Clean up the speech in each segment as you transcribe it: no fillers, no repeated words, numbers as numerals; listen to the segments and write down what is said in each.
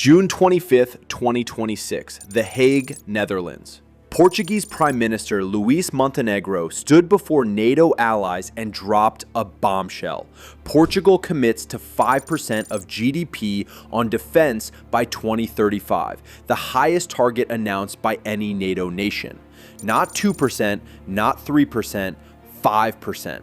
June 25th, 2026, The Hague, Netherlands. Portuguese Prime Minister Luis Montenegro stood before NATO allies and dropped a bombshell. Portugal commits to 5% of GDP on defense by 2035, the highest target announced by any NATO nation. Not 2%, not 3%, 5%.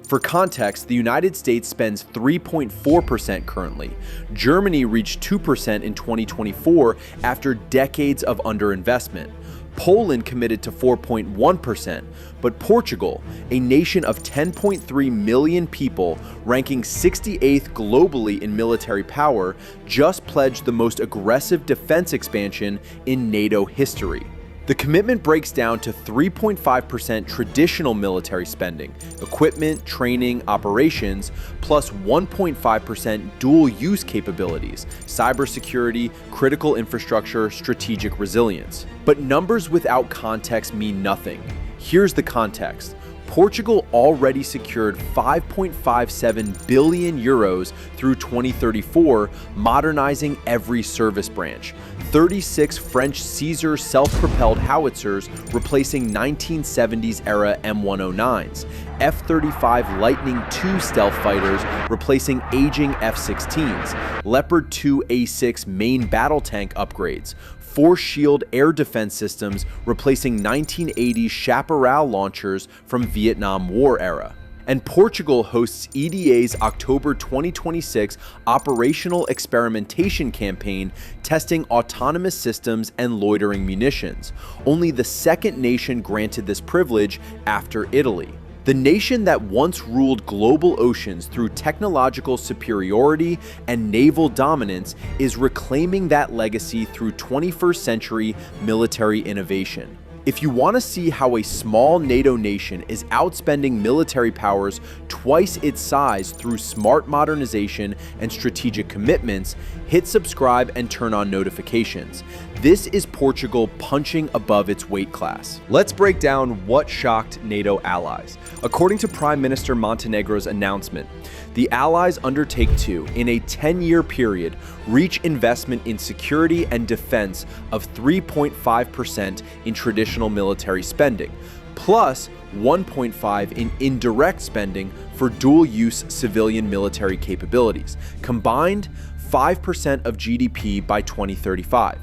For context, the United States spends 3.4% currently. Germany reached 2% in 2024 after decades of underinvestment. Poland committed to 4.1%, but Portugal, a nation of 10.3 million people, ranking 68th globally in military power, just pledged the most aggressive defense expansion in NATO history. The commitment breaks down to 3.5% traditional military spending, equipment, training, operations, plus 1.5% dual-use capabilities, cybersecurity, critical infrastructure, strategic resilience. But numbers without context mean nothing. Here's the context. Portugal already secured 5.57 billion euros through 2034, modernizing every service branch. 36 French Caesar self-propelled howitzers replacing 1970s-era M109s, F-35 Lightning II stealth fighters replacing aging F-16s, Leopard 2 A6 main battle tank upgrades, Force Shield air defense systems replacing 1980s Chaparral launchers from Vietnam War era. And Portugal hosts EDA's October 2026 operational experimentation campaign testing autonomous systems and loitering munitions, only the second nation granted this privilege after Italy. The nation that once ruled global oceans through technological superiority and naval dominance is reclaiming that legacy through 21st century military innovation. If you want to see how a small NATO nation is outspending military powers twice its size through smart modernization and strategic commitments, hit subscribe and turn on notifications. This is Portugal punching above its weight class. Let's break down what shocked NATO allies. According to Prime Minister Montenegro's announcement, the allies undertake to, in a 10-year period, reach investment in security and defense of 3.5% in traditional military spending, plus 1.5% in indirect spending for dual-use civilian military capabilities, combined 5% of GDP by 2035.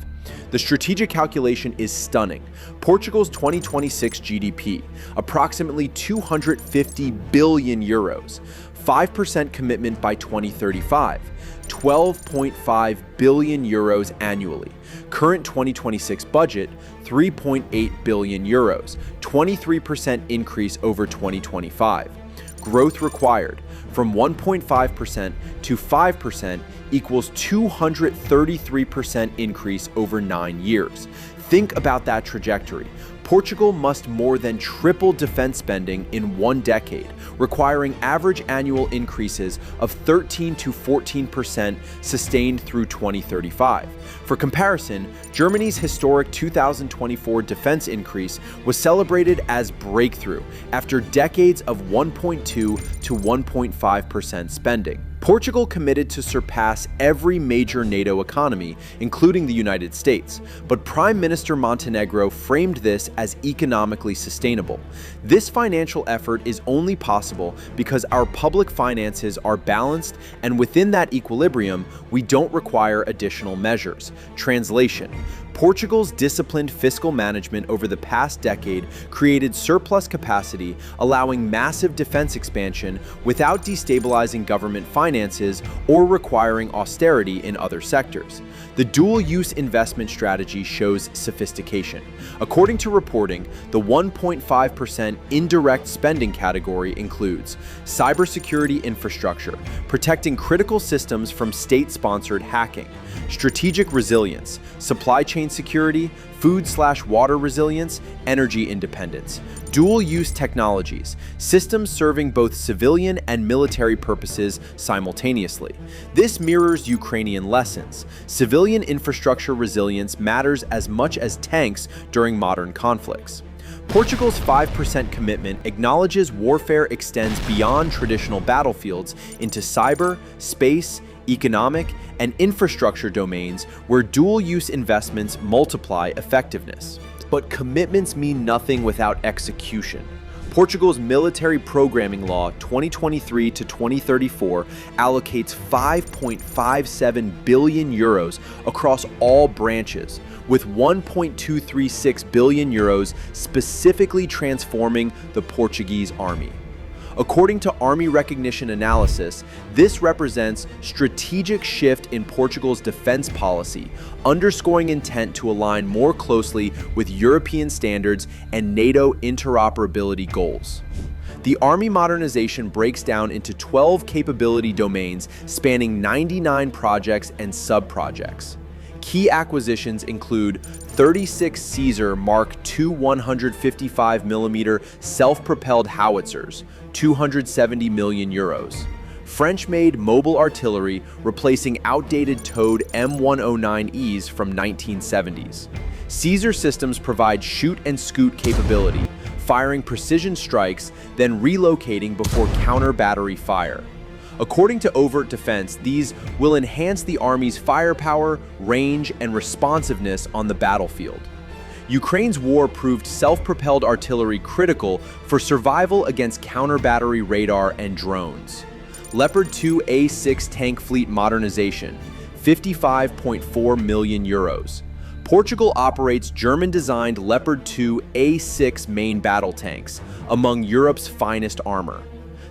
The strategic calculation is stunning. Portugal's 2026 GDP, approximately 250 billion euros, 5% commitment by 2035, 12.5 billion euros annually. Current 2026 budget, 3.8 billion euros, 23% increase over 2025. Growth required from 1.5% to 5% equals 233% increase over 9 years. Think about that trajectory. Portugal must more than triple defense spending in 1 decade, requiring average annual increases of 13 to 14% sustained through 2035. For comparison, Germany's historic 2024 defense increase was celebrated as breakthrough after decades of 1.2 to 1.5% spending. Portugal committed to surpass every major NATO economy, including the United States, but Prime Minister Montenegro framed this as economically sustainable. This financial effort is only possible because our public finances are balanced, and within that equilibrium, we don't require additional measures. Translation: Portugal's disciplined fiscal management over the past decade created surplus capacity, allowing massive defense expansion without destabilizing government finances or requiring austerity in other sectors. The dual-use investment strategy shows sophistication. According to reporting, the 1.5% indirect spending category includes cybersecurity infrastructure, protecting critical systems from state-sponsored hacking, strategic resilience, supply chain security, food/water resilience, energy independence, dual-use technologies, systems serving both civilian and military purposes simultaneously. This mirrors Ukrainian lessons. Civilian infrastructure resilience matters as much as tanks during modern conflicts. Portugal's 5% commitment acknowledges warfare extends beyond traditional battlefields into cyber, space, economic, and infrastructure domains where dual-use investments multiply effectiveness. But commitments mean nothing without execution. Portugal's military programming law 2023 to 2034 allocates 5.57 billion euros across all branches, with 1.236 billion euros specifically transforming the Portuguese army. According to Army Recognition Analysis, this represents strategic shift in Portugal's defense policy, underscoring intent to align more closely with European standards and NATO interoperability goals. The Army modernization breaks down into 12 capability domains spanning 99 projects and sub-projects. Key acquisitions include 36 Caesar Mark II 155mm self-propelled howitzers, 270 million euros. French-made mobile artillery replacing outdated towed M109Es from 1970s. Caesar systems provide shoot and scoot capability, firing precision strikes, then relocating before counter-battery fire. According to Overt Defense, these will enhance the Army's firepower, range, and responsiveness on the battlefield. Ukraine's war proved self-propelled artillery critical for survival against counter-battery radar and drones. Leopard 2 A6 tank fleet modernization, 55.4 million euros. Portugal operates German-designed Leopard 2 A6 main battle tanks, among Europe's finest armor.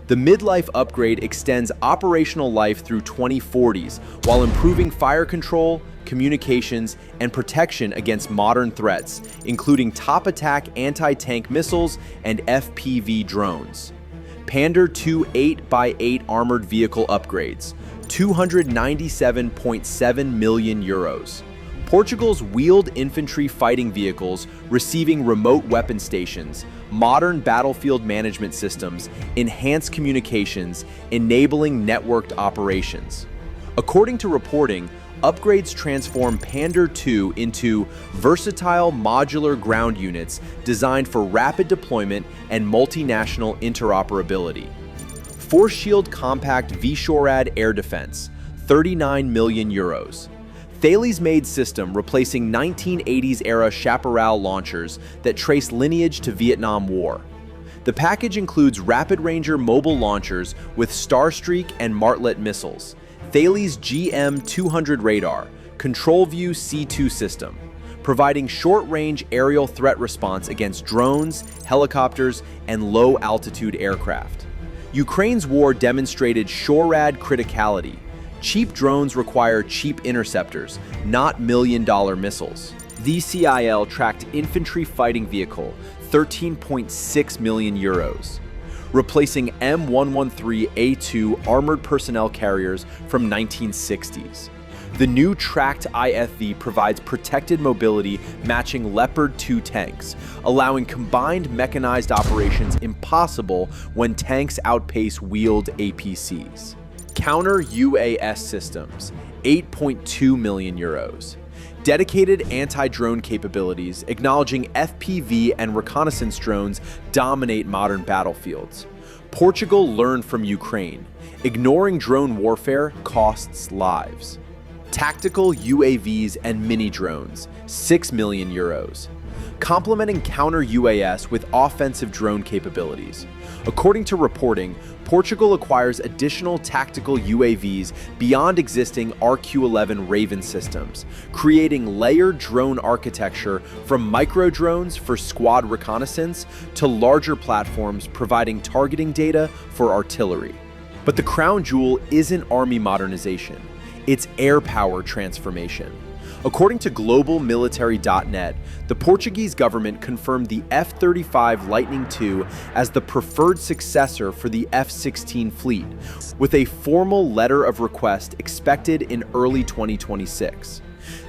The midlife upgrade extends operational life through 2040s while improving fire control, communications, and protection against modern threats, including top-attack anti-tank missiles and FPV drones. Pander 2 8x8 armored vehicle upgrades, 297.7 million euros. Portugal's wheeled infantry fighting vehicles receiving remote weapon stations, modern battlefield management systems, enhanced communications, enabling networked operations. According to reporting, upgrades transform Pander 2 into versatile modular ground units designed for rapid deployment and multinational interoperability. Force Shield Compact VSHORAD Air Defense, 39 million euros. Thales-made system replacing 1980s-era Chaparral launchers that trace lineage to Vietnam War. The package includes Rapid Ranger mobile launchers with Starstreak and Martlet missiles, Thales GM200 radar, Control View C2 system, providing short-range aerial threat response against drones, helicopters, and low-altitude aircraft. Ukraine's war demonstrated SHORAD criticality. Cheap drones require cheap interceptors, not million-dollar missiles. VCIL tracked infantry fighting vehicle, 13.6 million euros, replacing M113A2 armored personnel carriers from 1960s. The new tracked IFV provides protected mobility matching Leopard 2 tanks, allowing combined mechanized operations impossible when tanks outpace wheeled APCs. Counter UAS systems, 8.2 million euros. Dedicated anti-drone capabilities, acknowledging FPV and reconnaissance drones dominate modern battlefields. Portugal learned from Ukraine. Ignoring drone warfare costs lives. Tactical UAVs and mini drones, 6 million euros. Complementing counter UAS with offensive drone capabilities. According to reporting, Portugal acquires additional tactical UAVs beyond existing RQ-11 Raven systems, creating layered drone architecture from micro drones for squad reconnaissance to larger platforms providing targeting data for artillery. But the crown jewel isn't army modernization, it's air power transformation. According to globalmilitary.net, the Portuguese government confirmed the F-35 Lightning II as the preferred successor for the F-16 fleet, with a formal letter of request expected in early 2026.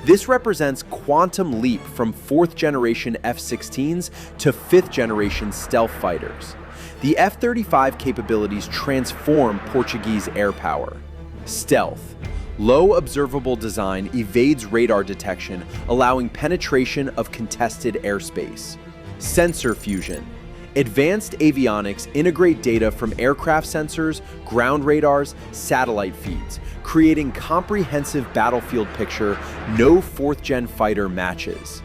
This represents quantum leap from 4th-generation F-16s to 5th-generation stealth fighters. The F-35 capabilities transform Portuguese air power. Stealth. Low observable design evades radar detection, allowing penetration of contested airspace. Sensor fusion. Advanced avionics integrate data from aircraft sensors, ground radars, satellite feeds, creating comprehensive battlefield picture no fourth-gen fighter matches.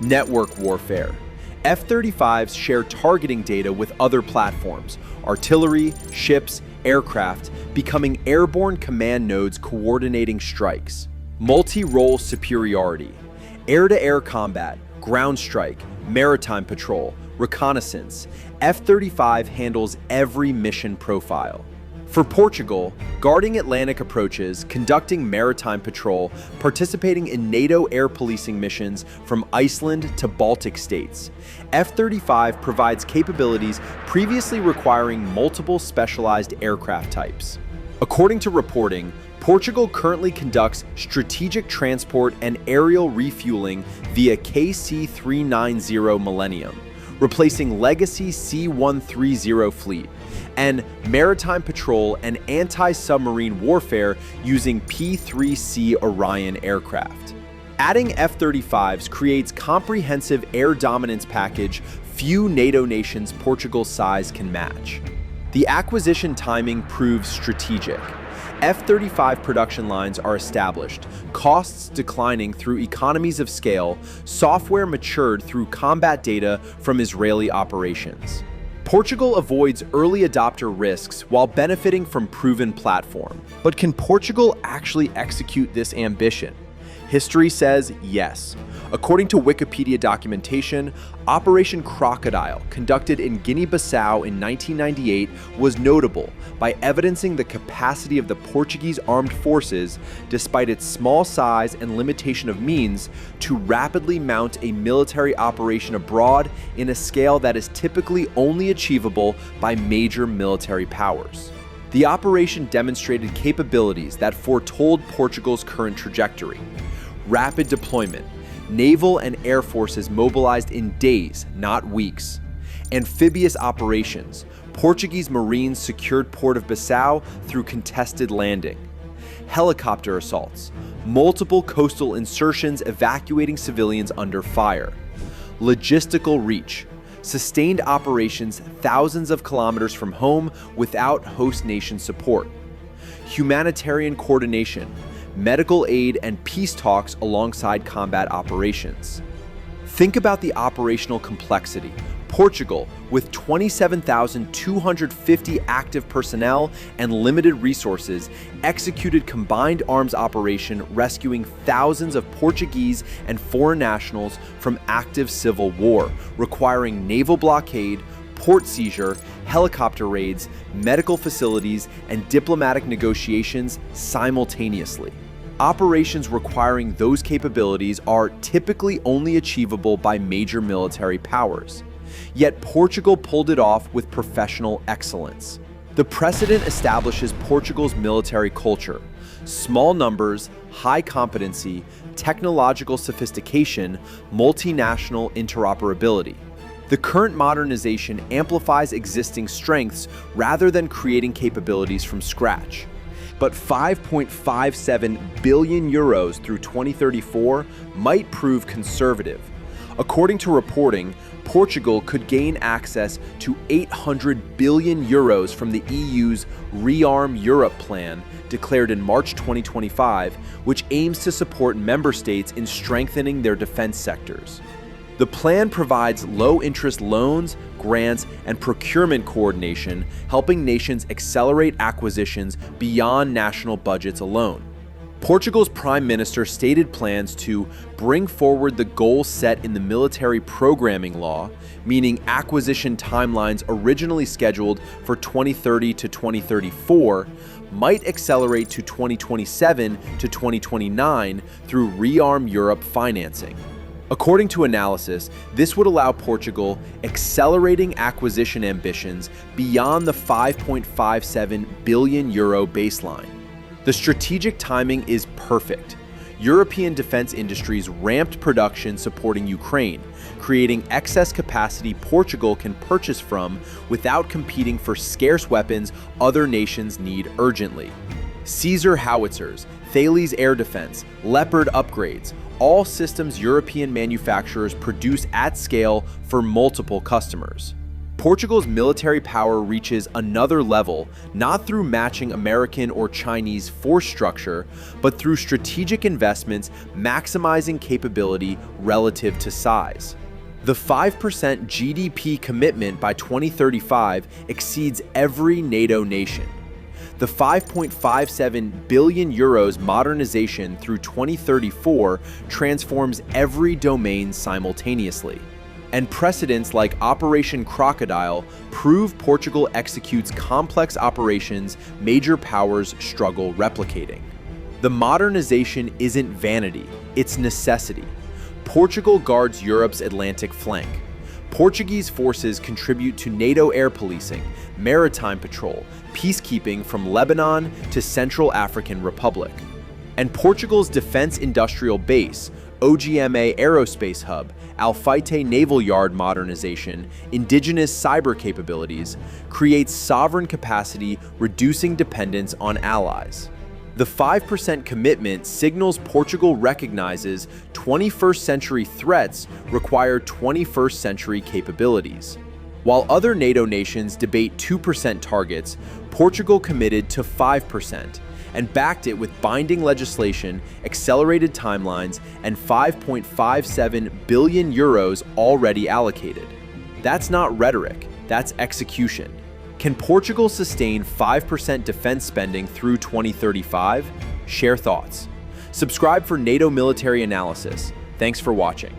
Network warfare. F-35s share targeting data with other platforms, artillery, ships, aircraft, becoming airborne command nodes coordinating strikes. Multi-role superiority. Air-to-air combat, ground strike, maritime patrol, reconnaissance. F-35 handles every mission profile. For Portugal, guarding Atlantic approaches, conducting maritime patrol, participating in NATO air policing missions from Iceland to Baltic states. F-35 provides capabilities previously requiring multiple specialized aircraft types. According to reporting, Portugal currently conducts strategic transport and aerial refueling via KC-390 Millennium, replacing legacy C-130 fleet, and maritime patrol and anti-submarine warfare using P-3C Orion aircraft. Adding F-35s creates comprehensive air dominance package few NATO nations Portugal's size can match. The acquisition timing proves strategic. F-35 production lines are established, costs declining through economies of scale, software matured through combat data from Israeli operations. Portugal avoids early adopter risks while benefiting from proven platform. But can Portugal actually execute this ambition? History says yes. According to Wikipedia documentation, Operation Crocodile, conducted in Guinea-Bissau in 1998, was notable by evidencing the capacity of the Portuguese Armed Forces, despite its small size and limitation of means, to rapidly mount a military operation abroad in a scale that is typically only achievable by major military powers. The operation demonstrated capabilities that foretold Portugal's current trajectory. Rapid deployment. Naval and air forces mobilized in days, not weeks. Amphibious operations. Portuguese Marines secured Port of Bissau through contested landing. Helicopter assaults. Multiple coastal insertions evacuating civilians under fire. Logistical reach. Sustained operations thousands of kilometers from home without host nation support. Humanitarian coordination. Medical aid and peace talks alongside combat operations. Think about the operational complexity. Portugal, with 27,250 active personnel and limited resources, executed combined arms operation rescuing thousands of Portuguese and foreign nationals from active civil war, requiring naval blockade, port seizure, helicopter raids, medical facilities, and diplomatic negotiations simultaneously. Operations requiring those capabilities are typically only achievable by major military powers. Yet Portugal pulled it off with professional excellence. The precedent establishes Portugal's military culture: small numbers, high competency, technological sophistication, multinational interoperability. The current modernization amplifies existing strengths rather than creating capabilities from scratch. But 5.57 billion euros through 2034 might prove conservative. According to reporting, Portugal could gain access to 800 billion euros from the EU's Rearm Europe plan, declared in March 2025, which aims to support member states in strengthening their defense sectors. The plan provides low-interest loans, grants, and procurement coordination, helping nations accelerate acquisitions beyond national budgets alone. Portugal's Prime Minister stated plans to bring forward the goals set in the military programming law, meaning acquisition timelines originally scheduled for 2030 to 2034 might accelerate to 2027 to 2029 through Rearm Europe financing. According to analysis, this would allow Portugal accelerating acquisition ambitions beyond the 5.57 billion euro baseline. The strategic timing is perfect. European defense industries ramped production supporting Ukraine, creating excess capacity Portugal can purchase from without competing for scarce weapons other nations need urgently. Caesar howitzers, Thales air defense, Leopard upgrades, all systems European manufacturers produce at scale for multiple customers. Portugal's military power reaches another level, not through matching American or Chinese force structure, but through strategic investments maximizing capability relative to size. The 5% GDP commitment by 2035 exceeds every NATO nation. The 5.57 billion euros modernization through 2034 transforms every domain simultaneously. And precedents like Operation Crocodile prove Portugal executes complex operations major powers struggle replicating. The modernization isn't vanity, it's necessity. Portugal guards Europe's Atlantic flank. Portuguese forces contribute to NATO air policing, maritime patrol, peacekeeping from Lebanon to Central African Republic. And Portugal's defense industrial base, OGMA Aerospace Hub, Alfite Naval Yard modernization, indigenous cyber capabilities, creates sovereign capacity, reducing dependence on allies. The 5% commitment signals Portugal recognizes 21st century threats require 21st century capabilities. While other NATO nations debate 2% targets, Portugal committed to 5%. And backed it with binding legislation, accelerated timelines, and 5.57 billion euros already allocated. That's not rhetoric, that's execution. Can Portugal sustain 5% defense spending through 2035? Share thoughts. Subscribe for NATO military analysis. Thanks for watching.